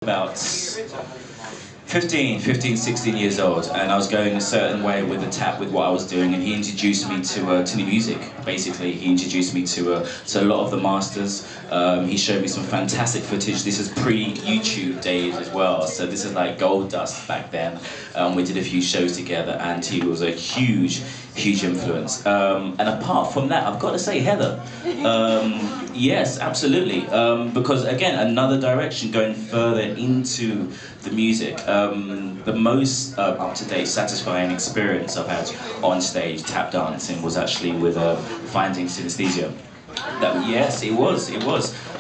about 15, 16 years old, and I was going a certain way with the tap with what I was doing, and he introduced me to the music. Basically, he introduced me to a lot of the masters. He showed me some fantastic footage. This is pre-YouTube days as well, so this is like gold dust back then. We did a few shows together, and he was a huge influence. And apart from that, I've got to say Heather. Yes, absolutely. Because again, another direction, going further into the music. The most up-to-date, satisfying experience I've had on stage tap dancing was actually with Finding Synesthesia. Yes, it was.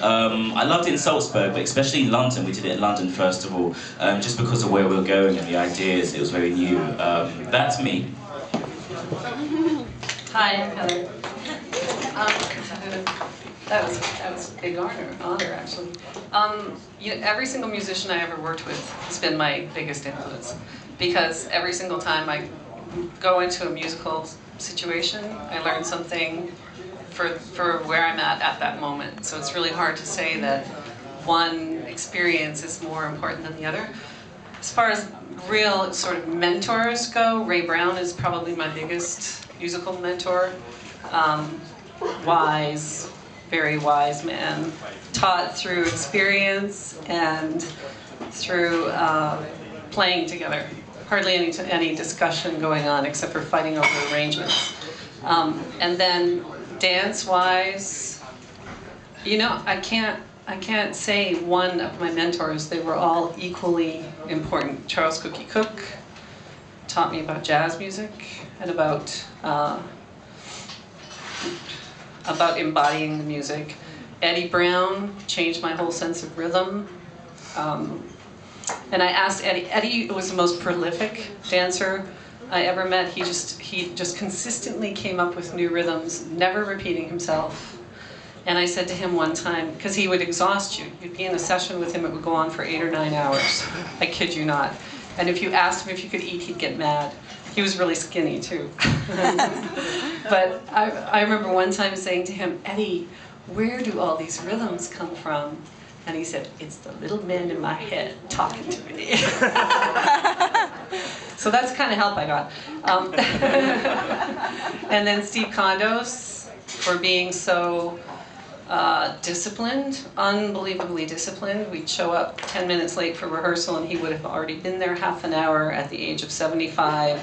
I loved it in Salzburg, but especially in London. We did it in London first of all, just because of where we were going and the ideas. It was very new. That's me. Hi, Heather. That was a big honor actually. Every single musician I ever worked with has been my biggest influence, because every single time I go into a musical situation, I learn something for where I'm at that moment. So it's really hard to say that one experience is more important than the other. As far as real sort of mentors go, Ray Brown is probably my biggest musical mentor. Wise, very wise man, taught through experience and through playing together. Hardly any discussion going on except for fighting over arrangements. And then dance-wise, you know, I can't say one of my mentors. They were all equally important. Charles Cookie Cook taught me about jazz music and about embodying the music. Eddie Brown changed my whole sense of rhythm. And I asked Eddie. Eddie was the most prolific dancer I ever met. He just consistently came up with new rhythms, never repeating himself. And I said to him one time, because he would exhaust you. You'd be in a session with him, it would go on for 8 or 9 hours. I kid you not. And if you asked him if you could eat, he'd get mad. He was really skinny too. But I remember one time saying to him, Eddie, where do all these rhythms come from? And he said, it's the little man in my head talking to me. So that's the kind of help I got. And then Steve Condos for being so disciplined, unbelievably disciplined. We'd show up 10 minutes late for rehearsal and he would have already been there half an hour at the age of 75,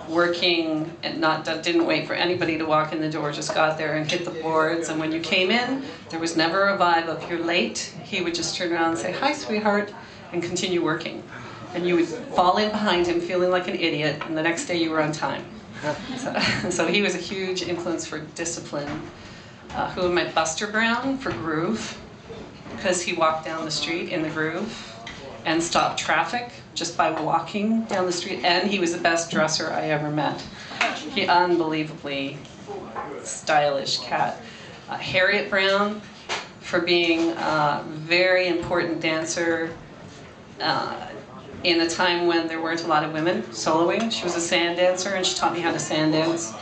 working and didn't wait for anybody to walk in the door, just got there and hit the boards. And when you came in, there was never a vibe of you're late. He would just turn around and say, hi sweetheart, and continue working. And you would fall in behind him feeling like an idiot, and the next day you were on time. So he was a huge influence for discipline. Who am I? Buster Brown for groove, because he walked down the street in the groove and stopped traffic just by walking down the street, and he was the best dresser I ever met. He unbelievably stylish cat. Harriet Brown for being a very important dancer in a time when there weren't a lot of women soloing. She was a sand dancer and she taught me how to sand dance.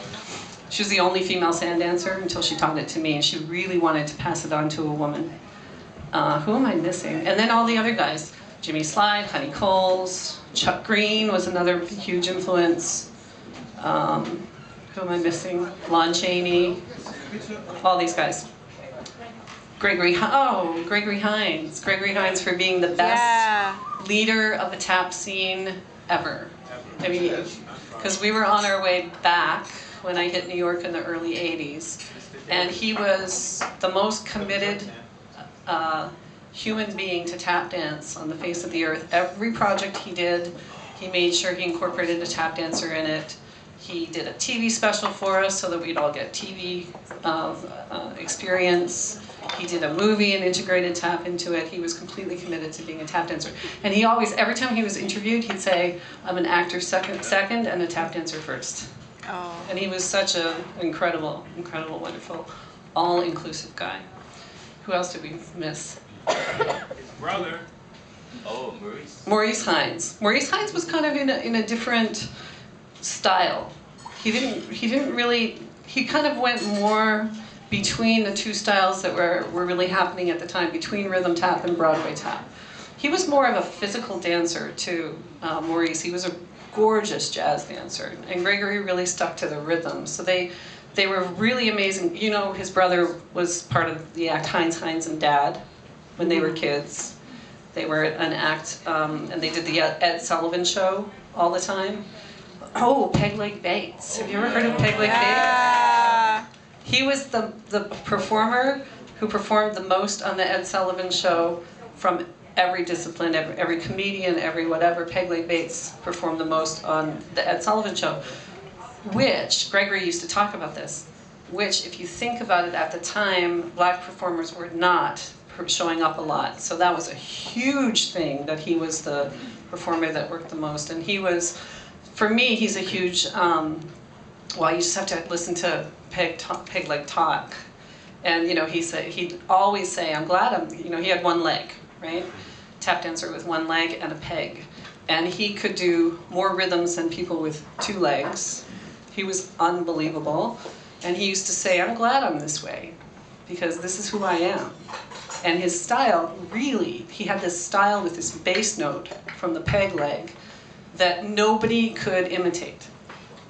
She was the only female sand dancer until she taught it to me, and she really wanted to pass it on to a woman. Who am I missing? And then all the other guys. Jimmy Slide, Honey Coles, Chuck Green was another huge influence. Who am I missing? Lon Chaney, all these guys. Gregory Hines. Gregory Hines for being the best leader of the tap scene ever. I mean, because we were on our way back when I hit New York in the early 80s, and he was the most committed human being to tap dance on the face of the earth. Every project he did, he made sure he incorporated a tap dancer in it. He did a TV special for us so that we'd all get TV experience. He did a movie and integrated tap into it. He was completely committed to being a tap dancer. And he always, every time he was interviewed, he'd say, I'm an actor second and a tap dancer first. Oh. And he was such an incredible, wonderful, all-inclusive guy. Who else did we miss? Brother. Oh, Maurice. Maurice Hines. Maurice Hines was kind of in a different style. He didn't really, he kind of went more between the two styles that were really happening at the time, between rhythm tap and Broadway tap. He was more of a physical dancer too, Maurice. He was a gorgeous jazz dancer, and Gregory really stuck to the rhythm. So they were really amazing. You know, his brother was part of the act Heinz and Dad when they were kids. They were an act, and they did the Ed Sullivan Show all the time. Oh, Peg Leg Bates. Have you ever heard of Peg Leg Bates? He was the performer who performed the most on the Ed Sullivan Show from every discipline, every comedian, every whatever. Peg Leg Bates performed the most on the Ed Sullivan Show, which, Gregory used to talk about this, which, if you think about it at the time, black performers were not showing up a lot. So that was a huge thing, that he was the performer that worked the most. And he was, for me, he's a huge, well, you just have to listen to Peg Leg talk. And, you know, he'd always say, I'm glad I'm, you know, he had one leg, right? Tap dancer with one leg and a peg. And he could do more rhythms than people with two legs. He was unbelievable. And he used to say, I'm glad I'm this way, because this is who I am. And his style, really, he had this style with this bass note from the peg leg that nobody could imitate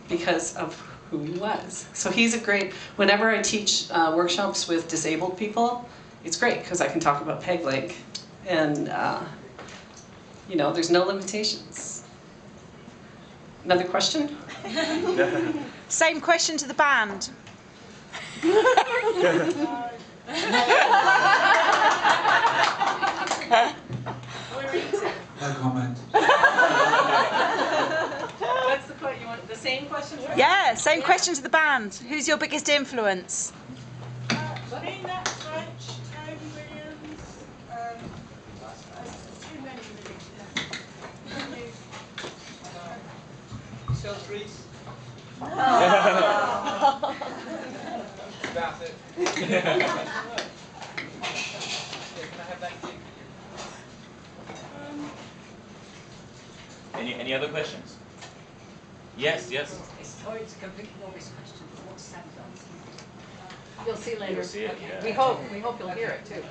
because of who he was. So he's a great, whenever I teach workshops with disabled people, it's great because I can talk about peg leg. And, you know, there's no limitations. Another question? Same question to the band. No comment. What's the question? You want the same question? Yeah, same question to the band. Who's your biggest influence? Being that French, Toby Williams, too many really. Drees. That's it. Can I have that cue? Any other questions? Yes, yes. Sorry to completely obvious question, but what's Sam dancing? You'll see later. You'll see it, Okay. yeah. We hope you'll hear it too.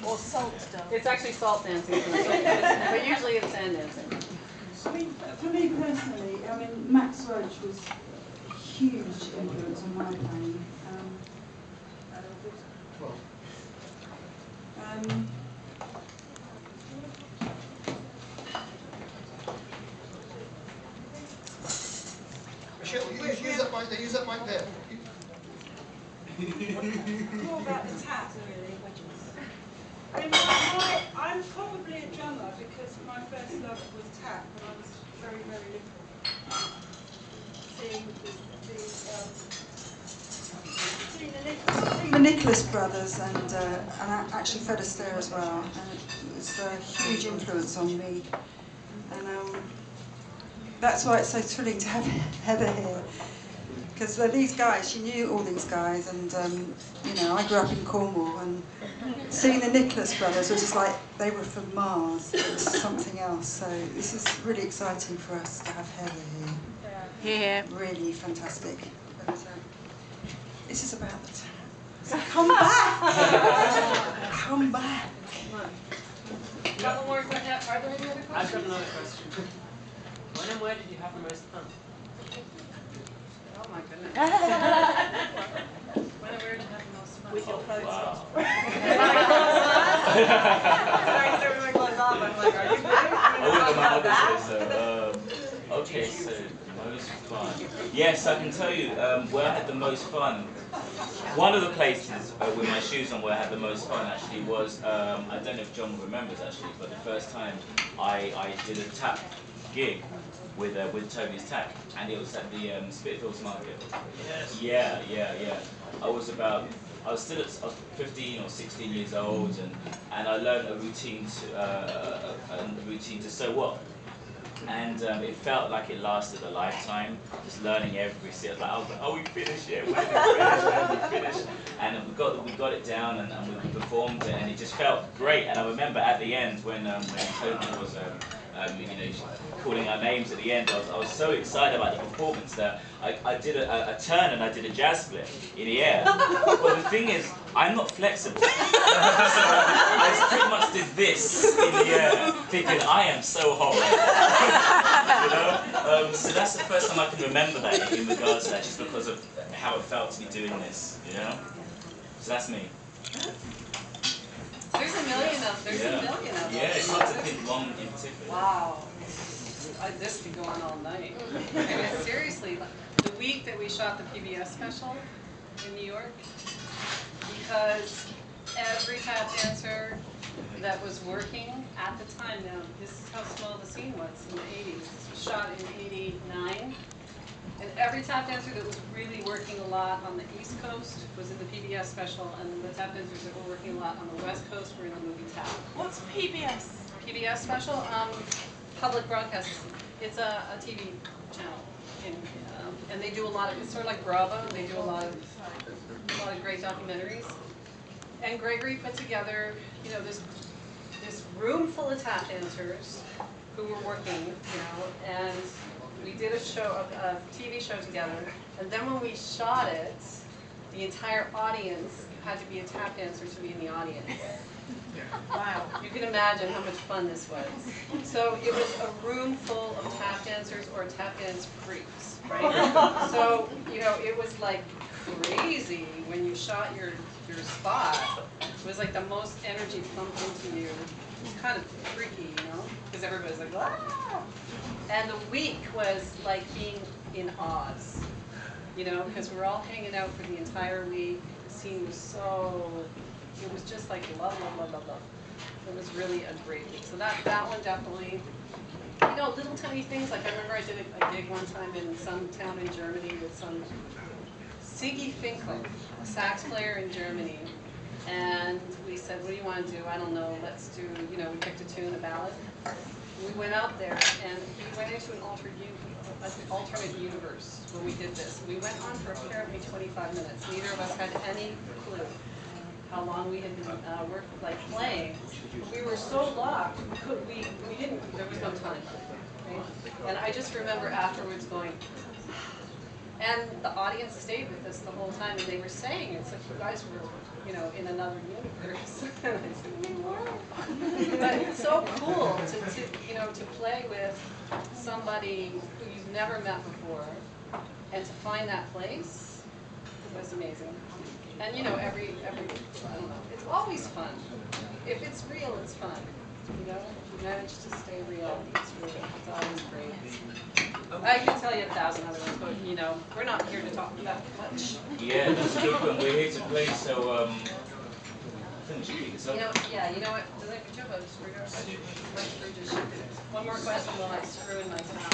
Or salt dance. It's actually salt dancing, but usually it's sand dancing. I mean, for me personally, I mean, Max Roach was a huge influence on my playing. Michele, use that mic there, use that mic there. More about the tap, really. I mean, I'm probably a drummer because my first love was tap when I was very, very little. Seeing the Nicholas brothers and actually Fred Astaire as well, and it was a huge influence on me. And that's why it's so thrilling to have Heather here. Because these guys, she knew all these guys, and you know, I grew up in Cornwall, and seeing the Nicholas brothers was just like they were from Mars. It was something else. So this is really exciting for us to have Heather here. Here. Really fantastic. But this is about the time. So come back. Come back. Couple more questions. Are there any other questions? I've got another question. When and where did you have the most fun? Oh my goodness. Where did you have the most fun? With your clothes on. Sorry, so with my clothes off, I'm like, are you Okay, so most fun. Yes, I can tell you where I had the most fun. One of the places with my shoes on where I had the most fun actually was, I don't know if John remembers actually, but the first time I did a tap gig with Toby's Tap, and it was at the Spitalfields Market. Yes. Yeah. I was 15 or 16 years old, and I learned a routine to so what. And it felt like it lasted a lifetime, just learning every step. Like, oh, we finished it, when did we finish? And we got it down, and we performed it, and it just felt great. And I remember at the end when Toby was calling our names at the end, I was so excited about the performance that I did a turn and I did a jazz split in the air. But the thing is, I'm not flexible. So I just pretty much did this in the air, thinking I am so hot. You know? So that's the first time I can remember that in regards to that, just because of how it felt to be doing this. You know? So that's me. There's a million of them. Yeah, it's hard to pick one in particular. Wow. This could go on all night. I mean, seriously, the week that we shot the PBS special in New York, because every tap dancer that was working at the time, now this is how small the scene was in the 80s. This was shot in 89. And every tap dancer that was really working a lot on the East Coast was in the PBS special, and the tap dancers that were working a lot on the West Coast were in the movie Tap. What's PBS? PBS special, public broadcast. It's a TV channel, and they do a lot of. It's sort of like Bravo. They do a lot of great documentaries. And Gregory put together, you know, this room full of tap dancers who were working, you know, and we did a show, a TV show together. And then when we shot it, the entire audience had to be a tap dancer to be in the audience. Wow, you can imagine how much fun this was. So it was a room full of tap dancers or tap dance freaks, right? So, you know, it was like crazy when you shot your spot. It was like the most energy pumped into you. It was kind of freaky, you know, because everybody's like, ah! And the week was like being in Oz, you know, because we were all hanging out for the entire week. The scene was so, it was just like love, love, love, love, love. It was really a great week. So that one definitely, you know, little tiny things. Like I remember I did a gig one time in some town in Germany with some Siggy Finkel, a sax player in Germany. And we said, what do you want to do? I don't know, let's do, you know, we picked a tune, a ballad. We went out there and we went into an alternate universe when we did this. We went on for apparently 25 minutes. Neither of us had any clue how long we had been playing. But we were so locked, we didn't, there was no time. Right? And I just remember afterwards going, and the audience stayed with us the whole time, and they were saying, it's like you guys were, you know, in another universe. And I said, we were. But it's so cool to you know, to play with somebody who you've never met before, and to find that place was amazing. And you know, every I don't know, it's always fun. If it's real, it's fun. You know, if you manage to stay real, it's always great. I could tell you 1,000 other ones, but you know, we're not here to talk that much. Yeah, that's a good one. We're here to play, so I think we should pick this up. You know, yeah, you know what? Does that good job? I just screwed up. One more question while I screw in my time.